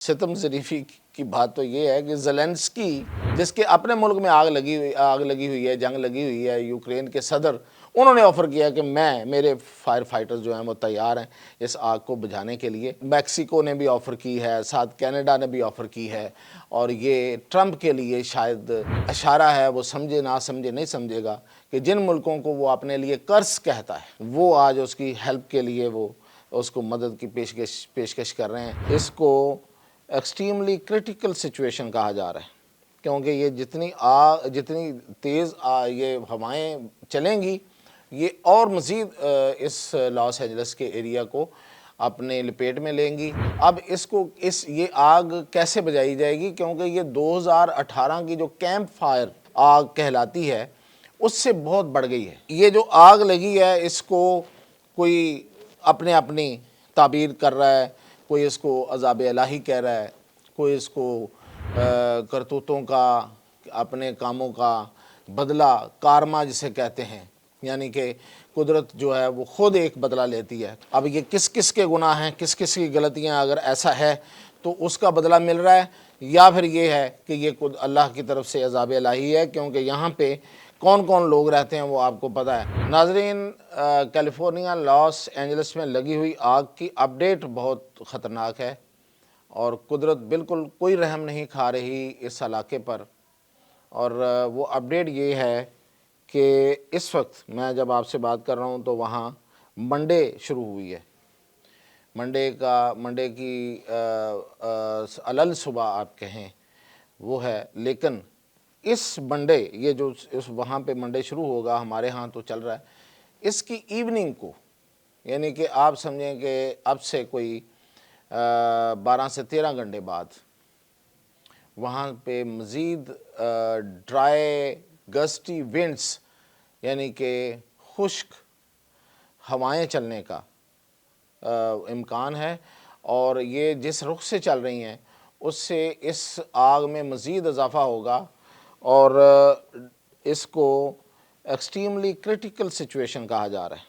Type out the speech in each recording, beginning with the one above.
सितम ज़रीफ़ी की बात तो ये है कि ज़ेलेंस्की जिसके अपने मुल्क में आग लगी हुई है, जंग लगी हुई है, यूक्रेन के सदर उन्होंने ऑफ़र किया कि मेरे फायर फाइटर्स जो हैं वो तैयार हैं इस आग को बुझाने के लिए। मैक्सिको ने भी ऑफ़र की है, साथ कनाडा ने भी ऑफ़र की है, और ये ट्रंप के लिए शायद इशारा है, वो समझे ना समझे नहीं समझेगा कि जिन मुल्कों को वो अपने लिए कर्ज कहता है वो आज उसकी हेल्प के लिए वो उसको मदद की पेशकश कर रहे हैं। इसको एक्सट्रीमली क्रिटिकल सिचुएशन कहा जा रहा है, क्योंकि ये जितनी तेज़ ये हवाएं चलेंगी ये और मज़ीद इस लॉस एंजल्स के एरिया को अपने लपेट में लेंगी। अब ये आग कैसे बुझाई जाएगी, क्योंकि ये 2018 की जो कैंप फायर आग कहलाती है उससे बहुत बढ़ गई है। ये जो आग लगी है इसको कोई अपनी ताबीर कर रहा है, कोई इसको अज़ाब इलाही कह रहा है, कोई इसको करतूतों का, अपने कामों का बदला, कारमा जिसे कहते हैं, यानी कि कुदरत जो है वो ख़ुद एक बदला लेती है। अब ये किस किस के गुनाह हैं, किस किस की गलतियां, अगर ऐसा है तो उसका बदला मिल रहा है, या फिर ये है कि ये खुद अल्लाह की तरफ से अज़ाब इलाही है, क्योंकि यहाँ पे कौन कौन लोग रहते हैं वो आपको पता है। नाज़रीन, कैलिफोर्निया लॉस एंजल्स में लगी हुई आग की अपडेट बहुत ख़तरनाक है और कुदरत बिल्कुल कोई रहम नहीं खा रही इस इलाके पर। और वो अपडेट ये है कि इस वक्त मैं जब आपसे बात कर रहा हूँ तो वहाँ मंडे शुरू हुई है। मंडे की अलल सुबह आप कहें वो है, लेकिन इस मंडे ये जो इस वहाँ पे मंडे शुरू होगा, हमारे यहाँ तो चल रहा है, इसकी इवनिंग को, यानी कि आप समझें कि अब से कोई 12 से 13 घंटे बाद वहाँ पे मज़ीद ड्राई गस्टी विंड्स, यानी कि खुश्क हवाएं चलने का इम्कान है, और ये जिस रुख से चल रही हैं उससे इस आग में मज़ीद इजाफ़ा होगा और इसको एक्सट्रीमली क्रिटिकल सिचुएशन कहा जा रहा है,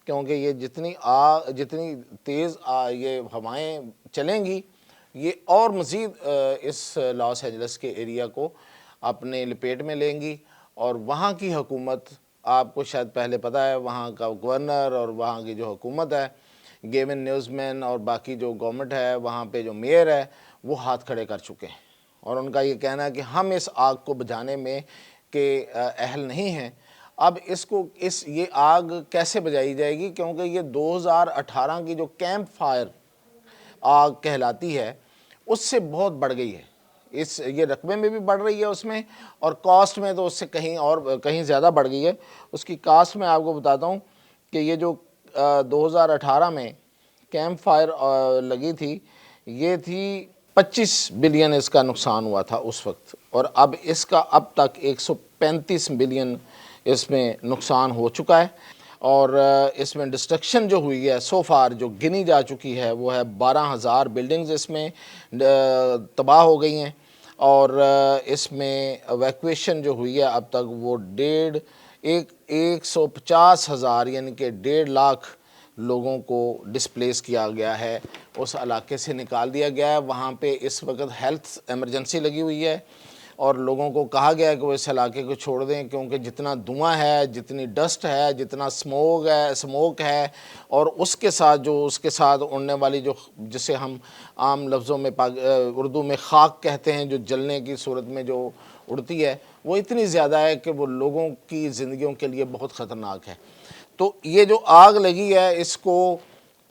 क्योंकि ये जितनी तेज़ ये हवाएं चलेंगी ये और मज़ीद इस लॉस एंजल्स के एरिया को अपने लपेट में लेंगी। और वहाँ की हुकूमत, आपको शायद पहले पता है, वहाँ का गवर्नर और वहाँ की जो हुकूमत है, गेविन न्यूज़मैन और बाकी जो गवर्नमेंट है, वहाँ पे जो मेयर है, वो हाथ खड़े कर चुके हैं और उनका ये कहना है कि हम इस आग को बुझाने में के अहल नहीं हैं। अब ये आग कैसे बुझाई जाएगी, क्योंकि ये 2018 की जो कैंप फायर आग कहलाती है उससे बहुत बढ़ गई है। ये रकबे में भी बढ़ रही है उसमें, और कॉस्ट में तो उससे कहीं ज़्यादा बढ़ गई है। उसकी कास्ट में आपको बताता हूँ कि ये जो 2018 में कैंप फायर लगी थी, ये थी 25 बिलियन इसका नुकसान हुआ था उस वक्त, और अब इसका अब तक 135 बिलियन इसमें नुकसान हो चुका है। और इसमें डिस्ट्रक्शन जो हुई है सो फार जो गिनी जा चुकी है वो है 12,000 बिल्डिंग्स इसमें तबाह हो गई हैं, और इसमें एवैक्यूएशन जो हुई है अब तक वो 150,000 यानी कि 1.5 लाख लोगों को डिस्प्लेस किया गया है, उस इलाके से निकाल दिया गया है। वहाँ पे इस वक्त हेल्थ एमरजेंसी लगी हुई है और लोगों को कहा गया है कि वो इस इलाके को छोड़ दें, क्योंकि जितना धुआं है, जितनी डस्ट है, जितना स्मोक है, और उसके साथ उड़ने वाली जो, जिसे हम आम लफ्ज़ों में उर्दू में खाक कहते हैं, जो जलने की सूरत में जो उड़ती है, वो इतनी ज़्यादा है कि वो लोगों की ज़िंदगियों के लिए बहुत ख़तरनाक है। तो ये जो आग लगी है इसको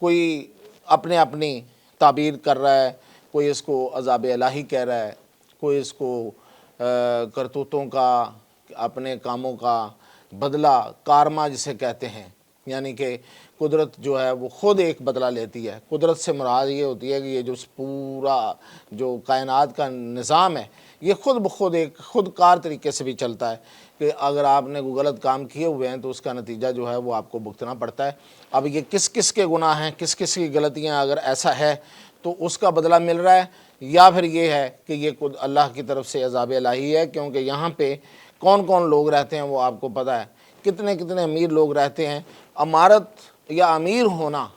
कोई अपनी ताबीर कर रहा है, कोई इसको अज़ाब इलाही कह रहा है, कोई इसको करतूतों का, अपने कामों का बदला, कारमा जिसे कहते हैं, यानी कि कुदरत जो है वो ख़ुद एक बदला लेती है। कुदरत से मुराद ये होती है कि ये जो पूरा जो कायनात का निज़ाम है ये ख़ुद ब खुद एक ख़ुदकार तरीके से भी चलता है कि अगर आपने कोई गलत काम किए हुए हैं तो उसका नतीजा जो है वो आपको भुगतना पड़ता है। अब ये किस किस के गुनाह हैं, किस किस की गलतियाँ, अगर ऐसा है तो उसका बदला मिल रहा है, या फिर ये है कि ये खुद अल्लाह की तरफ से अज़ाब इलाही है, क्योंकि यहाँ पे कौन कौन लोग रहते हैं वो आपको पता है, कितने कितने अमीर लोग रहते हैं। अमारत या अमीर होना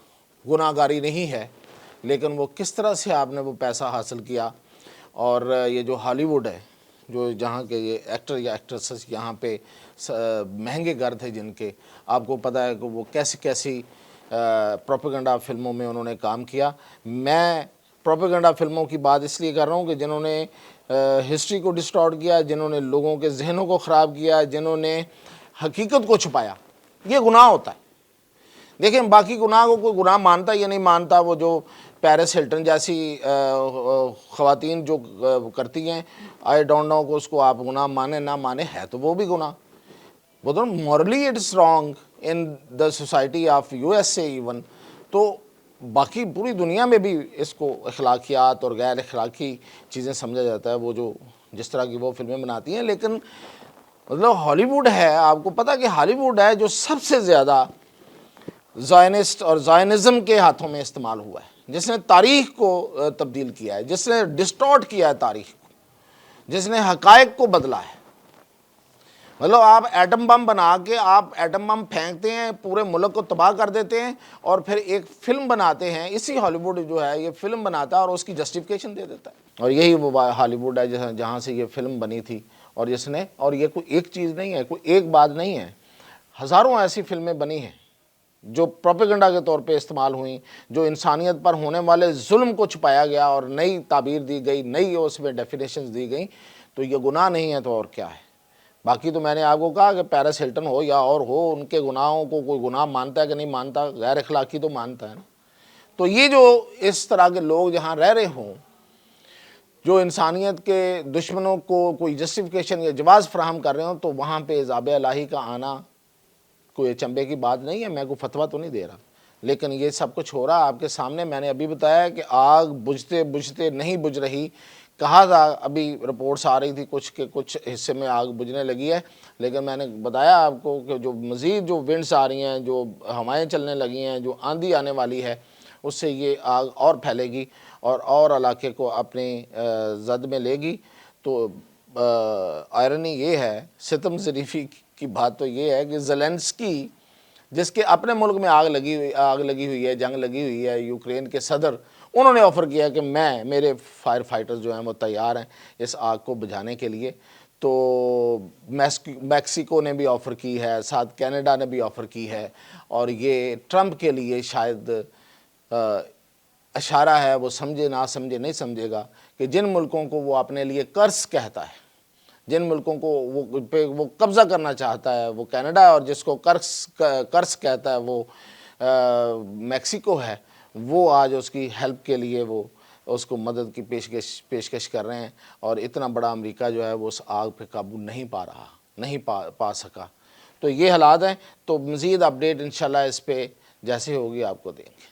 गुनाहगारी नहीं है, لیکن وہ کس طرح سے آپ نے وہ پیسہ حاصل کیا. اور یہ جو ہالی ووڈ ہے، جو جہاں کے یہ ایکٹر یا ایکٹریسز یہاں پہ مہنگے گھر تھے جن کے، آپ کو پتہ ہے کہ وہ کیسی کیسی پروپیگنڈا فلموں میں انہوں نے کام کیا. میں پروپیگنڈا فلموں کی بات اس لیے کر رہا ہوں کہ جنہوں نے ہسٹری کو ڈسٹارٹ کیا، جنہوں نے لوگوں کے ذہنوں کو خراب کیا، جنہوں نے حقیقت کو چھپایا، یہ گناہ ہوتا ہے. دیکھیں باقی گناہ کو کوئی گناہ مانتا یا نہیں مانتا، وہ جو پیرس ہلٹن جیسی خواتین جو کرتی ہیں، آئی ڈونٹ نو کہ اس کو آپ گناہ مانے نہ مانے، ہے تو وہ بھی گناہ. وہ تو morally it's wrong in the society of U S A even. تو باقی پوری دنیا میں بھی اس کو اخلاقیات اور غیر اخلاقی چیزیں سمجھا جاتا ہے، وہ جو جس طرح کی وہ فلمیں بناتی ہیں. لیکن مطلب ہالی ووڈ ہے، آپ کو پتہ کہ ہالی ووڈ ہے جو سب سے زیادہ زائنسٹ اور زائنزم کے ہاتھوں میں استعمال ہوا ہے، جس نے تاریخ کو تبدیل کیا ہے، جس نے ڈسٹارٹ کیا ہے تاریخ کو، جس نے حقائق کو بدلا ہے. مطلب آپ ایٹم بم بنا کے آپ ایٹم بم پھینکتے ہیں، پورے ملک کو تباہ کر دیتے ہیں، اور پھر ایک فلم بناتے ہیں. اسی ہالی ووڈ جو ہے یہ فلم بناتا ہے اور اس کی جسٹیفیکیشن دے دیتا ہے. اور یہی وہ ہالی ووڈ ہے جہاں سے یہ فلم بنی تھی، اور جس نے، اور یہ کوئی ایک چیز نہیں ہے، کوئی ایک بات نہیں ہے، ہزاروں ایسی فلمیں بنی ہیں جو پروپیگنڈا کے طور پہ استعمال ہوئیں، جو انسانیت پر ہونے والے ظلم کو چھپایا گیا اور نئی تعبیر دی گئی، نئی اس میں ڈیفینیشنز دی گئیں. تو یہ گناہ نہیں ہے تو اور کیا ہے؟ باقی تو میں نے آپ کو کہا کہ پیرس ہلٹن ہو یا اور ہو، ان کے گناہوں کو کوئی گناہ مانتا ہے کہ نہیں مانتا، غیر اخلاقی تو مانتا ہے نا. تو یہ جو اس طرح کے لوگ جہاں رہ رہے ہوں، جو انسانیت کے دشمنوں کو کوئی جسٹیفیکیشن یا جواز فراہم کر رہے ہوں، تو وہاں پہ عذاب الہی کا آنا کوئی چمبے کی بات نہیں ہے. میں کوئی فتویٰ تو نہیں دے رہا، لیکن یہ سب کچھ ہو رہا آپ کے سامنے. میں نے ابھی بتایا کہ آگ بجھتے بجھتے نہیں بجھ رہی. کہا تھا ابھی رپورٹس آ رہی تھی کچھ کہ کچھ حصے میں آگ بجھنے لگی ہے، لیکن میں نے بتایا آپ کو کہ جو مزید جو ونڈس آ رہی ہیں، جو ہوائیں چلنے لگی ہیں، جو آندھی آنے والی ہے، اس سے یہ آگ اور پھیلے گی اور علاقے کو اپنی زد میں لے گی. تو آئرنی یہ ہے، ستم ظریفی کی بات تو یہ ہے کہ زیلنسکی، جس کے اپنے ملک میں آگ لگی ہوئی ہے، جنگ لگی ہوئی ہے، یوکرین کے صدر، انہوں نے آفر کیا کہ میرے فائر فائٹرز جو ہیں وہ تیار ہیں اس آگ کو بجھانے کے لیے. تو میکسیکو نے بھی آفر کی ہے، ساتھ کینیڈا نے بھی آفر کی ہے. اور یہ ٹرمپ کے لیے شاید اشارہ ہے، وہ سمجھے نہ سمجھے نہیں سمجھے گا، کہ جن ملکوں کو وہ اپنے لیے قرض کہتا ہے، جن ملکوں کو وہ قبضہ کرنا چاہتا ہے، وہ کینیڈا ہے، اور جس کو قرض کہتا ہے وہ میکسیکو ہے، وہ آج اس کی ہیلپ کے لیے وہ اس کو مدد کی پیشکش کر رہے ہیں. اور اتنا بڑا امریکہ جو ہے وہ اس آگ پہ قابو نہیں پا سکا. تو یہ حالات ہیں. تو مزید اپڈیٹ انشاءاللہ اس پہ جیسے ہوگی آپ کو دیں گے.